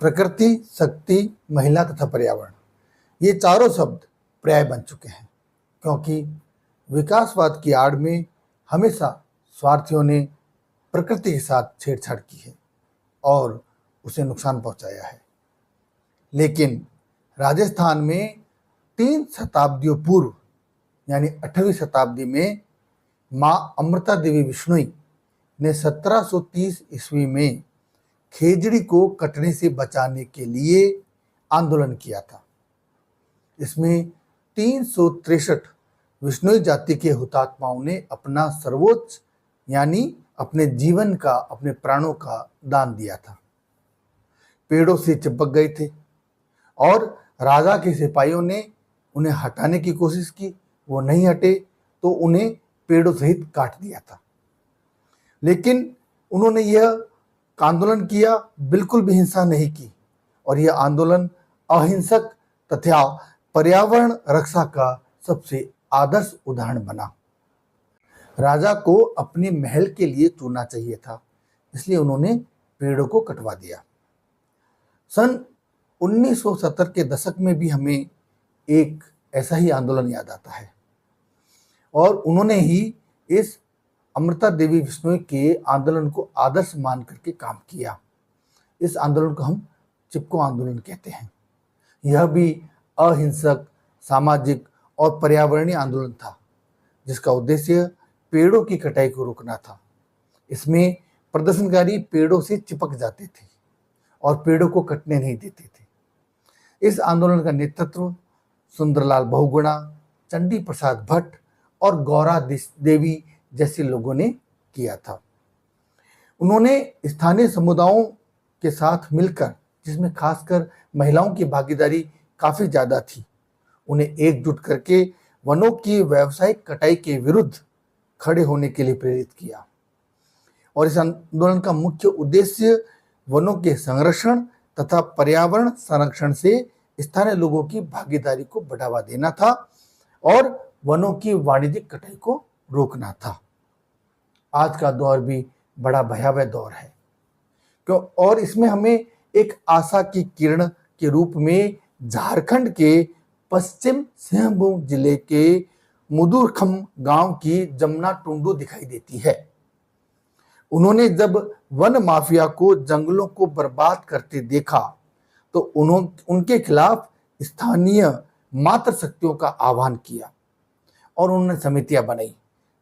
प्रकृति, शक्ति, महिला तथा पर्यावरण, ये चारों शब्द पर्याय बन चुके हैं, क्योंकि विकासवाद की आड़ में हमेशा स्वार्थियों ने प्रकृति के साथ छेड़छाड़ की है और उसे नुकसान पहुंचाया है। लेकिन राजस्थान में 3 शताब्दियों पूर्व यानी 8वीं शताब्दी में माँ अमृता देवी बिश्नोई ने 1730 ईस्वी में खेजड़ी को कटने से बचाने के लिए आंदोलन किया था। इसमें 363 विश्नोई जाति के हुतात्माओं ने अपना सर्वोच्च यानी अपने जीवन का, अपने प्राणों का दान दिया था। पेड़ों से चिपक गए थे और राजा के सिपाहियों ने उन्हें हटाने की कोशिश की, वो नहीं हटे तो उन्हें पेड़ों सहित काट दिया था। लेकिन उन्होंने यह आंदोलन किया, बिल्कुल भी हिंसा नहीं की और यह आंदोलन अहिंसक तथा पर्यावरण रक्षा का सबसे आदर्श उदाहरण बना। राजा को अपने महल के लिए चुनना चाहिए था, इसलिए उन्होंने पेड़ों को कटवा दिया। सन 1970 के दशक में भी हमें एक ऐसा ही आंदोलन याद आता है और उन्होंने ही इस अमृता देवी बिश्नोई के आंदोलन को आदर्श मान करके काम किया। इस आंदोलन को हम चिपको आंदोलन कहते हैं। यह भी अहिंसक, सामाजिक और पर्यावरणीय आंदोलन था, जिसका उद्देश्य पेड़ों की कटाई को रोकना था। इसमें प्रदर्शनकारी पेड़ों से चिपक जाते थे और पेड़ों को कटने नहीं देते थे। इस आंदोलन का नेतृत्व सुंदरलाल बहुगुणा, चंडी प्रसाद भट्ट और गौरा देवी जैसे लोगों ने किया था। उन्होंने स्थानीय समुदायों के साथ मिलकर, जिसमें खासकर महिलाओं की भागीदारी काफ़ी ज़्यादा थी, उन्हें एकजुट करके वनों की व्यावसायिक कटाई के विरुद्ध खड़े होने के लिए प्रेरित किया। और इस आंदोलन का मुख्य उद्देश्य वनों के संरक्षण तथा पर्यावरण संरक्षण से स्थानीय लोगों की भागीदारी को बढ़ावा देना था और वनों की वाणिज्यिक कटाई को रोकना था। आज का दौर भी बड़ा भयावह दौर है क्यों, और इसमें हमें एक आशा की किरण के रूप में झारखंड के पश्चिम सिंहभूम जिले के मुदुरखम गांव की जमुना टुंडू दिखाई देती है। उन्होंने जब वन माफिया को जंगलों को बर्बाद करते देखा तो उनके खिलाफ स्थानीय मातृ शक्तियों का आह्वान किया और उन्होंने समितियां बनाई।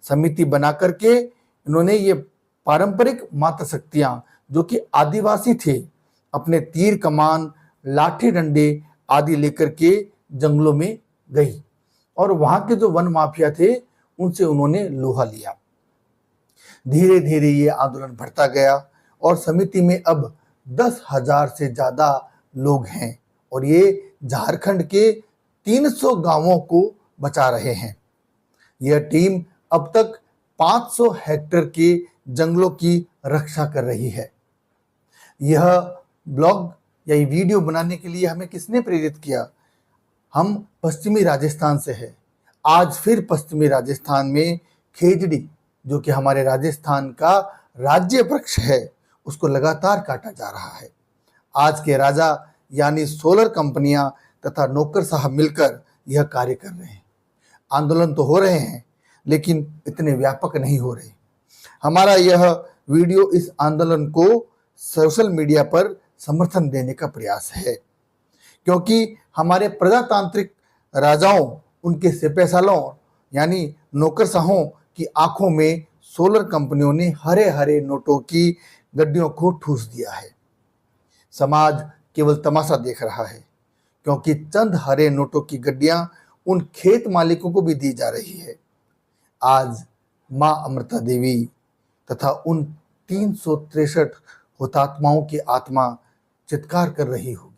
समिति बना करके उन्होंने ये पारंपरिक मातृ शक्तियां, जो कि आदिवासी थे, अपने तीर कमान, लाठी डंडे आदि लेकर के जंगलों में गई और वहां के जो वन माफिया थे उनसे उन्होंने लोहा लिया। धीरे धीरे ये आंदोलन बढ़ता गया और समिति में अब 10,000 से ज्यादा लोग हैं और ये झारखंड के 300 गांवों को बचा रहे हैं। यह टीम अब तक 500 हेक्टेयर के जंगलों की रक्षा कर रही है। यह ब्लॉग या ये वीडियो बनाने के लिए हमें किसने प्रेरित किया? हम पश्चिमी राजस्थान से हैं। आज फिर पश्चिमी राजस्थान में खेजड़ी, जो कि हमारे राजस्थान का राज्य वृक्ष है, उसको लगातार काटा जा रहा है। आज के राजा यानी सोलर कंपनियां तथा नौकर साहब मिलकर यह कार्य कर रहे हैं। आंदोलन तो हो रहे हैं लेकिन इतने व्यापक नहीं हो रहे। हमारा यह वीडियो इस आंदोलन को सोशल मीडिया पर समर्थन देने का प्रयास है, क्योंकि हमारे प्रजातांत्रिक राजाओं, उनके सिपहसालों यानी नौकरशाहों की आंखों में सोलर कंपनियों ने हरे हरे नोटों की गड्डियों को ठूस दिया है। समाज केवल तमाशा देख रहा है, क्योंककि चंद हरे नोटों की गड्डियां उन खेत मालिकों को भी दी जा रही है। आज माँ अमृता देवी तथा उन 363 हुतात्माओं की आत्मा चित्कार कर रही होगी।